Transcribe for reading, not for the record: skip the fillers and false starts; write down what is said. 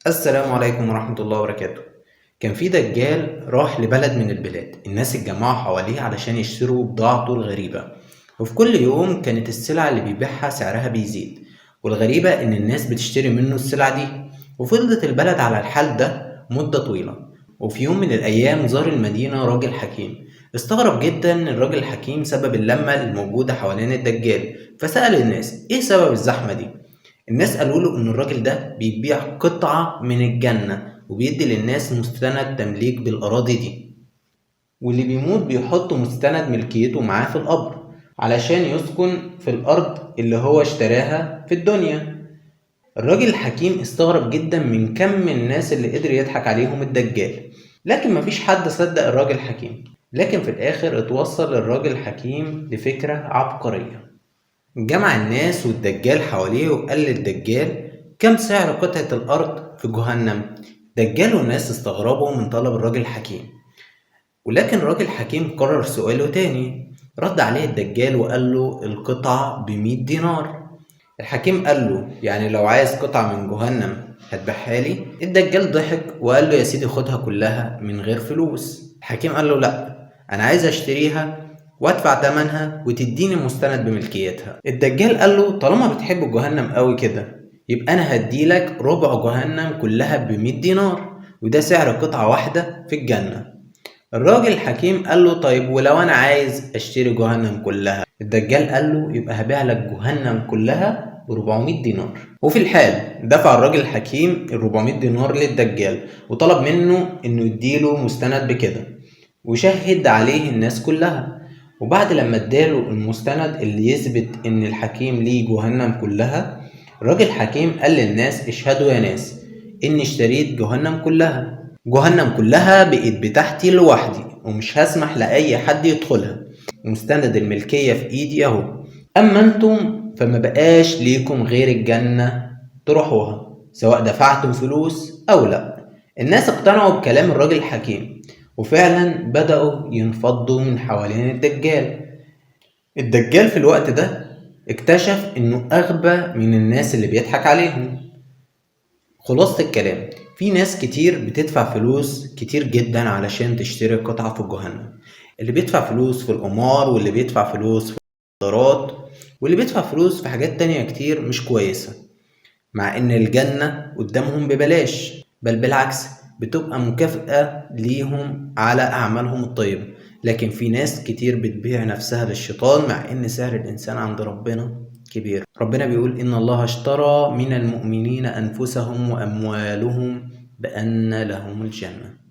السلام عليكم ورحمة الله وبركاته. كان في دجال راح لبلد من البلاد، الناس اتجمعوا حواليه علشان يشتروا بضاعته الغريبة، وفي كل يوم كانت السلع اللي بيبيعها سعرها بيزيد، والغريبة إن الناس بتشتري منه السلع دي. وفضلت البلد على الحال ده مدة طويلة. وفي يوم من الأيام زار المدينة راجل حكيم، استغرب جدا الراجل الحكيم سبب اللمة الموجودة حوالين الدجال، فسأل الناس إيه سبب الزحمة دي. الناس قالوا له إن الراجل ده بيبيع قطعة من الجنة وبيدي للناس مستند تمليك بالأراضي دي، واللي بيموت بيحط مستند ملكيته معاه في القبر علشان يسكن في الأرض اللي هو اشتراها في الدنيا. الراجل الحكيم استغرب جدا من كم الناس اللي قدر يضحك عليهم الدجال، لكن مفيش حد صدق الراجل الحكيم. لكن في الآخر اتوصل الراجل الحكيم لفكرة عبقرية، جمع الناس والدجال حواليه وقال للدجال كم سعر قطعة الأرض في جهنم. الدجال والناس استغربوا من طلب الراجل الحكيم، ولكن الراجل الحكيم قرر سؤاله تاني. رد عليه الدجال وقال له القطعة ب100 دينار. الحكيم قال له يعني لو عايز قطعة من جهنم هتبيعها لي؟ الدجال ضحك وقال له يا سيدي خدها كلها من غير فلوس. الحكيم قال له لا، انا عايز اشتريها وادفع تمنها وتديني مستند بملكيتها. الدجال قال له طالما بتحب جهنم قوي كده يبقى انا هديلك ربع جهنم كلها ب100 دينار، وده سعر قطعة واحدة في الجنة. الراجل الحكيم قال له طيب ولو انا عايز اشتري جهنم كلها؟ الدجال قال له يبقى هبيع لك جهنم كلها ب400 دينار. وفي الحال دفع الراجل الحكيم ال400 دينار للدجال، وطلب منه انه يديله مستند بكده وشهد عليه الناس كلها. وبعد لما اداله المستند اللي يثبت ان الحكيم ليه جهنم كلها، الراجل الحكيم قال للناس اشهدوا يا ناس اني اشتريت جهنم كلها. جهنم كلها بقت بتاعتي لوحدي ومش هسمح لأي حد يدخلها، ومستند الملكية في ايدي اهو. اما انتم فما بقاش ليكم غير الجنة تروحوها سواء دفعتم فلوس او لا. الناس اقتنعوا بكلام الراجل الحكيم، وفعلا بدأوا ينفضوا من حوالين الدجال. الدجال في الوقت ده اكتشف انه اغبى من الناس اللي بيضحك عليهم. خلاصة الكلام، في ناس كتير بتدفع فلوس كتير جدا علشان تشتري قطعة في جهنم، اللي بيدفع فلوس في القمار، واللي بيدفع فلوس في الدارات، واللي بيدفع فلوس في حاجات تانية كتير مش كويسة، مع ان الجنة قدامهم ببلاش، بل بالعكس بتبقى مكافأة ليهم على اعمالهم الطيبة. لكن في ناس كتير بتبيع نفسها للشيطان، مع ان سعر الانسان عند ربنا كبير. ربنا بيقول ان الله اشترى من المؤمنين انفسهم واموالهم بان لهم الجنة.